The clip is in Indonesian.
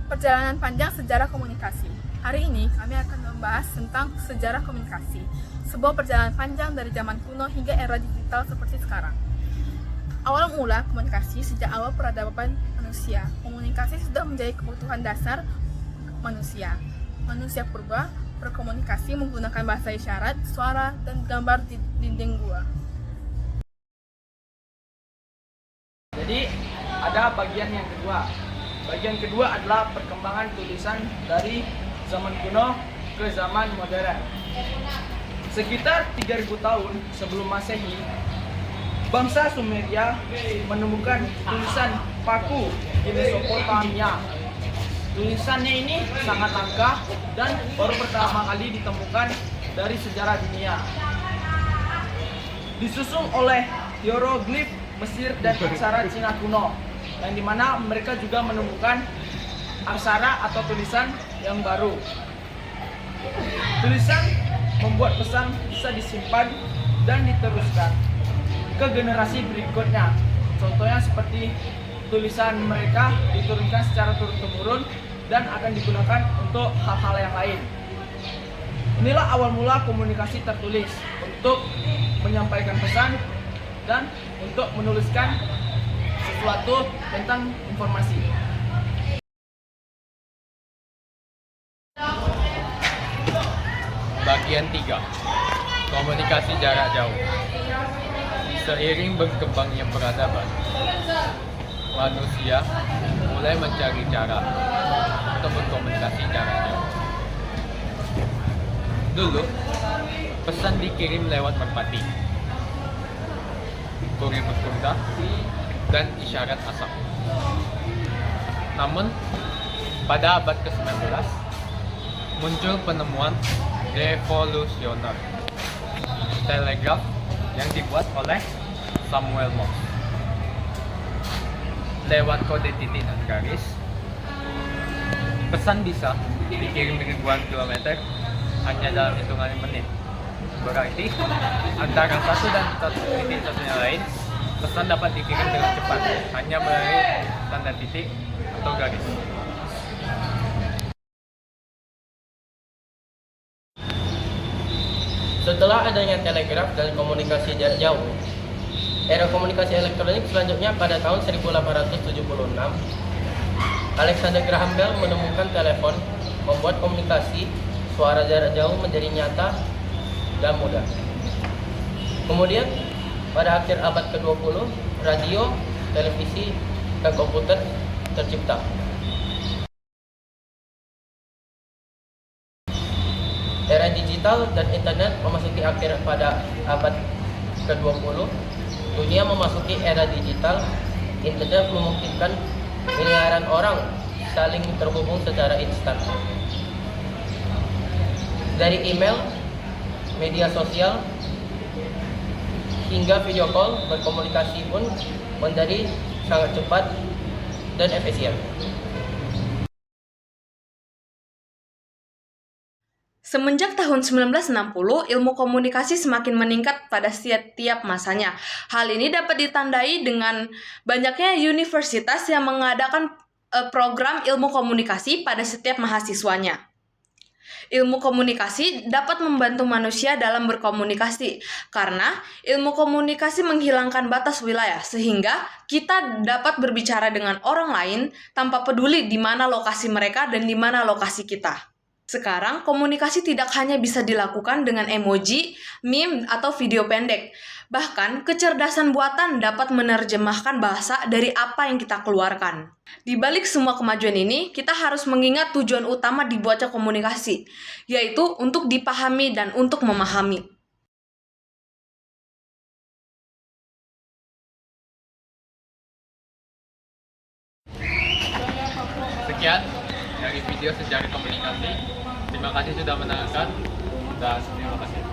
Perjalanan panjang sejarah komunikasi. Hari ini kami akan membahas tentang sejarah komunikasi, sebuah perjalanan panjang dari zaman kuno hingga era digital seperti sekarang. Awal mula komunikasi sejak awal peradaban manusia. Komunikasi sudah menjadi kebutuhan dasar manusia. Manusia purba berkomunikasi menggunakan bahasa isyarat, suara, dan gambar di dinding gua. Jadi ada bagian yang kedua. Bagian kedua adalah perkembangan tulisan dari zaman kuno ke zaman modern. Sekitar 3000 tahun sebelum Masehi, bangsa Sumeria menemukan tulisan paku di Mesopotamia. Tulisannya ini sangat langka dan baru pertama kali ditemukan dari sejarah dunia. Disusul oleh hieroglif Mesir dan aksara Cina kuno, yang dimana mereka juga menemukan aksara atau tulisan yang baru. Tulisan membuat pesan bisa disimpan dan diteruskan ke generasi berikutnya. Contohnya seperti tulisan mereka diturunkan secara turun-temurun dan akan digunakan untuk hal-hal yang lain. Inilah awal mula komunikasi tertulis untuk menyampaikan pesan dan untuk menuliskan sesuatu tentang informasi. Bagian 3. Komunikasi jarak jauh. Seiring berkembangnya peradaban, manusia mulai mencari cara untuk berkomunikasi jarak jauh. Dulu, pesan dikirim lewat merpati, kurir berkuda, dan isyarat asap. Namun, pada abad ke-19, muncul penemuan revolusioner, telegraf yang dibuat oleh Samuel Morse. Lewat kode titik dan garis, pesan bisa dikirim ribuan kilometer hanya dalam hitungan menit. Berarti, antara satu dan satu titik satunya lain, pesan dapat dikirim dengan cepat, hanya melalui tanda titik atau garis. Setelah adanya telegraf dan komunikasi jarak jauh, era komunikasi elektronik selanjutnya pada tahun 1876, Alexander Graham Bell menemukan telepon, membuat komunikasi suara jarak jauh menjadi nyata dan mudah. Kemudian, pada akhir abad ke-20, radio, televisi, dan komputer tercipta. Era digital dan internet memasuki akhir pada abad ke-20. Dunia memasuki era digital. Internet memungkinkan miliaran orang saling terhubung secara instan. Dari email, media sosial, hingga video call, berkomunikasi pun menjadi sangat cepat dan efisien. Semenjak tahun 1960, ilmu komunikasi semakin meningkat pada setiap masanya. Hal ini dapat ditandai dengan banyaknya universitas yang mengadakan program ilmu komunikasi pada setiap mahasiswanya. Ilmu komunikasi dapat membantu manusia dalam berkomunikasi, karena ilmu komunikasi menghilangkan batas wilayah, sehingga kita dapat berbicara dengan orang lain tanpa peduli di mana lokasi mereka dan di mana lokasi kita. Sekarang, komunikasi tidak hanya bisa dilakukan dengan emoji, meme, atau video pendek. Bahkan, kecerdasan buatan dapat menerjemahkan bahasa dari apa yang kita keluarkan. Di balik semua kemajuan ini, kita harus mengingat tujuan utama dibuatnya komunikasi, yaitu untuk dipahami dan untuk memahami. Sekian dari video sejarah komunikasi. Terima kasih sudah menonton dan terima kasih.